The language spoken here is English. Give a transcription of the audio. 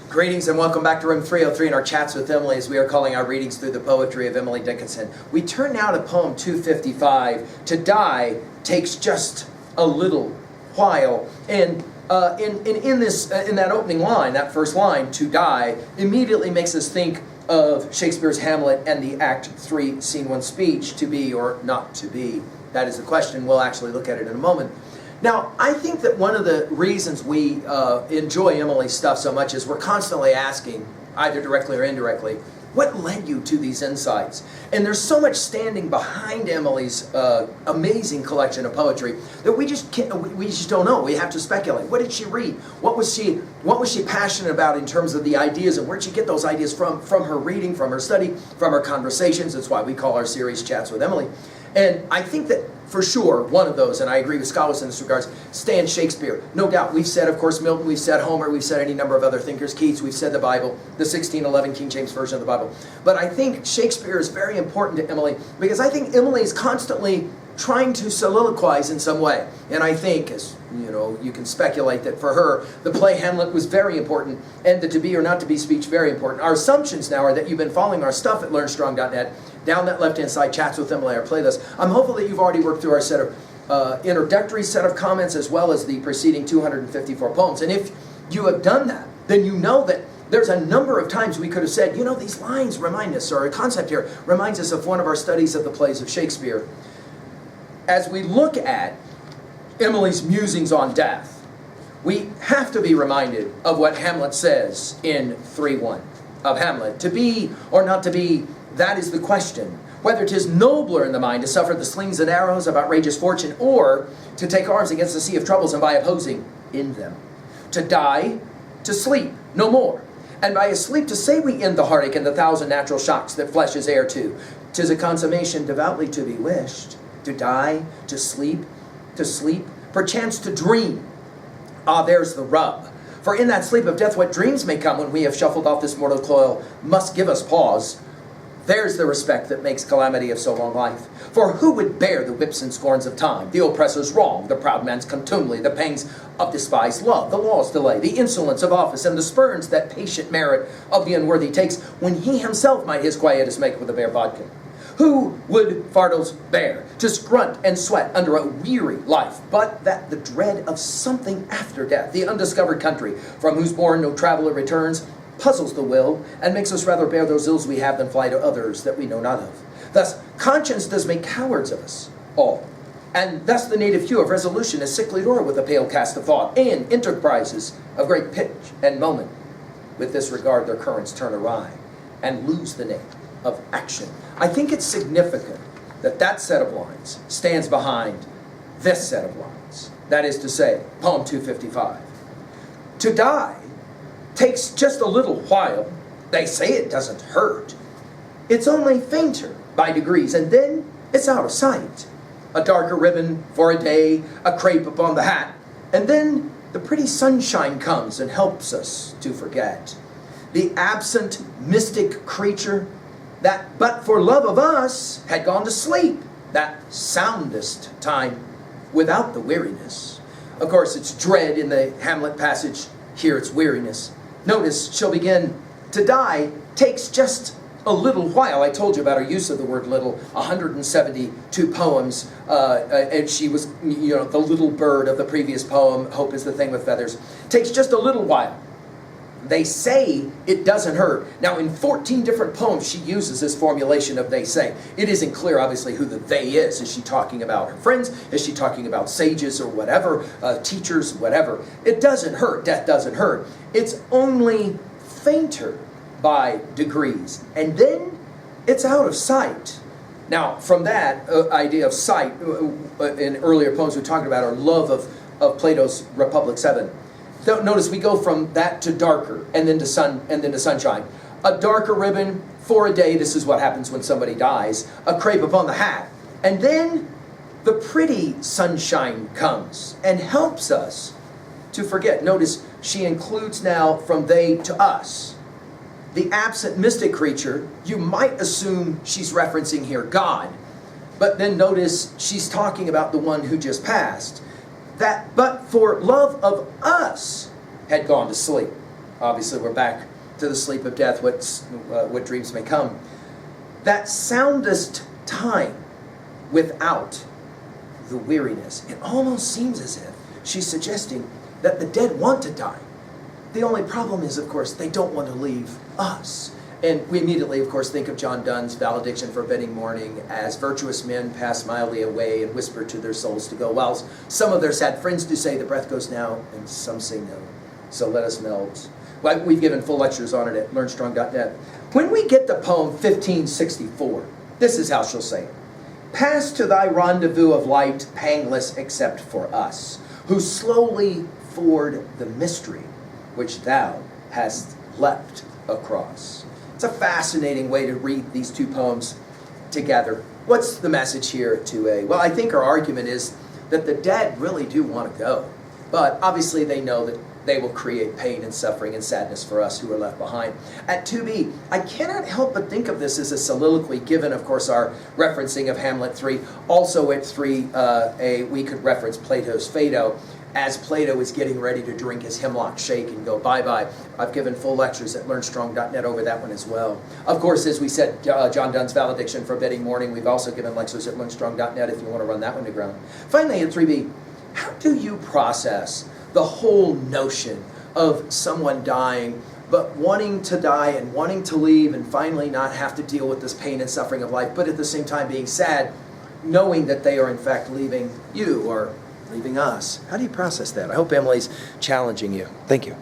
Greetings and welcome back to room 303 in our chats with Emily as we are calling our readings through the poetry of Emily Dickinson. We turn now to poem 255, To Die Takes Just a Little While. And in that opening line, that first line, to die, immediately makes us think of Shakespeare's Hamlet and the Act 3, Scene 1 speech, to be or not to be. That is the question. We'll actually look at it in a moment. Now, I think that one of the reasons we enjoy Emily's stuff so much is we're constantly asking, either directly or indirectly, what led you to these insights? And there's so much standing behind Emily's amazing collection of poetry that we just don't know. We have to speculate. What did she read? What was she passionate about in terms of the ideas, and where'd she get those ideas from? From her reading, from her study, from her conversations. That's why we call our series Chats with Emily. And I think that for sure, one of those, and I agree with scholars in this regard, stands Shakespeare. No doubt. We've said, of course, Milton, we've said Homer, we've said any number of other thinkers, Keats, we've said the Bible, the 1611 King James Version of the Bible. But I think Shakespeare is very important to Emily because I think Emily is constantly trying to soliloquize in some way. And I think, as you know, you can speculate that for her, the play Hamlet was very important, and the to be or not to be speech very important. Our assumptions now are that you've been following our stuff at learnstrong.net, down that left-hand side, Chats with Emily, our playlist. I'm hopeful that you've already worked through our set of introductory set of comments as well as the preceding 254 poems. And if you have done that, then you know that there's a number of times we could have said, you know, these lines remind us, or a concept here reminds us of one of our studies of the plays of Shakespeare. As we look at Emily's musings on death, we have to be reminded of what Hamlet says in 3:1 of Hamlet. To be or not to be, that is the question. Whether 'tis nobler in the mind to suffer the slings and arrows of outrageous fortune, or to take arms against the sea of troubles and by opposing in them. To die, to sleep, no more. And by a sleep to say we end the heartache and the thousand natural shocks that flesh is heir to. 'Tis a consummation devoutly to be wished. To die, to sleep, perchance to dream. Ah, there's the rub. For in that sleep of death what dreams may come when we have shuffled off this mortal coil must give us pause. There's the respect that makes calamity of so long life. For who would bear the whips and scorns of time, the oppressor's wrong, the proud man's contumely, the pangs of despised love, the law's delay, the insolence of office, and the spurns that patient merit of the unworthy takes, when he himself might his quietus make with a bare bodkin? Who would fardels bear, to grunt and sweat under a weary life, but that the dread of something after death, the undiscovered country, from whose bourne no traveller returns, puzzles the will, and makes us rather bear those ills we have than fly to others that we know not of. Thus, conscience does make cowards of us all, and thus the native hue of resolution is sickly o'er with a pale cast of thought, and enterprises of great pitch and moment, with this regard their currents turn awry, and lose the name of action. I think it's significant that that set of lines stands behind this set of lines. That is to say, poem 255. To die takes just a little while. They say it doesn't hurt. It's only fainter by degrees, and then it's out of sight. A darker ribbon for a day, a crepe upon the hat, and then the pretty sunshine comes and helps us to forget. The absent mystic creature that but for love of us had gone to sleep, that soundest time without the weariness. Of course, it's dread in the Hamlet passage, here it's weariness. Notice she'll begin, to die takes just a little while. I told you about her use of the word little, 172 poems, and she was, you know, the little bird of the previous poem, Hope is the Thing with Feathers. Takes just a little while. They say it doesn't hurt. Now, in 14 different poems, she uses this formulation of they say. It isn't clear, obviously, who the they is. Is she talking about her friends? Is she talking about sages or whatever, teachers, whatever? It doesn't hurt. Death doesn't hurt. It's only fainter by degrees. And then it's out of sight. Now, from that idea of sight, in earlier poems we talked about our love of Plato's Republic 7. Notice we go from that to darker, and then to sunshine. A darker ribbon for a day. This is what happens when somebody dies. A crepe upon the hat, and then the pretty sunshine comes and helps us to forget. Notice she includes now from they to us. The absent mystic creature. You might assume she's referencing here God, but then notice she's talking about the one who just passed. That but for love of us had gone to sleep. Obviously, we're back to the sleep of death, what dreams may come. That soundest time without the weariness. It almost seems as if she's suggesting that the dead want to die. The only problem is, of course, they don't want to leave us. And we immediately, of course, think of John Donne's valediction forbidding mourning as virtuous men pass mildly away and whisper to their souls to go, whilst some of their sad friends do say the breath goes now, and some say no. So let us melt. Well, we've given full lectures on it at learnstrong.net. When we get to poem 1564, this is how she'll say it. Pass to thy rendezvous of light, pangless except for us, who slowly ford the mystery which thou hast leapt across. It's a fascinating way to read these two poems together. What's the message here at 2a? Well, I think our argument is that the dead really do want to go, but obviously they know that they will create pain and suffering and sadness for us who are left behind. At 2b, I cannot help but think of this as a soliloquy, given, of course, our referencing of Hamlet 3. Also at 3a, we could reference Plato's Phaedo, as Plato is getting ready to drink his hemlock shake and go bye-bye. I've given full lectures at learnstrong.net over that one as well. Of course, as we said, John Donne's valediction forbidding mourning, we've also given lectures at learnstrong.net if you want to run that one to ground. Finally, at 3b, how do you process the whole notion of someone dying, but wanting to die and wanting to leave and finally not have to deal with this pain and suffering of life, but at the same time being sad, knowing that they are in fact leaving you or leaving us? How do you process that? I hope Emily's challenging you. Thank you.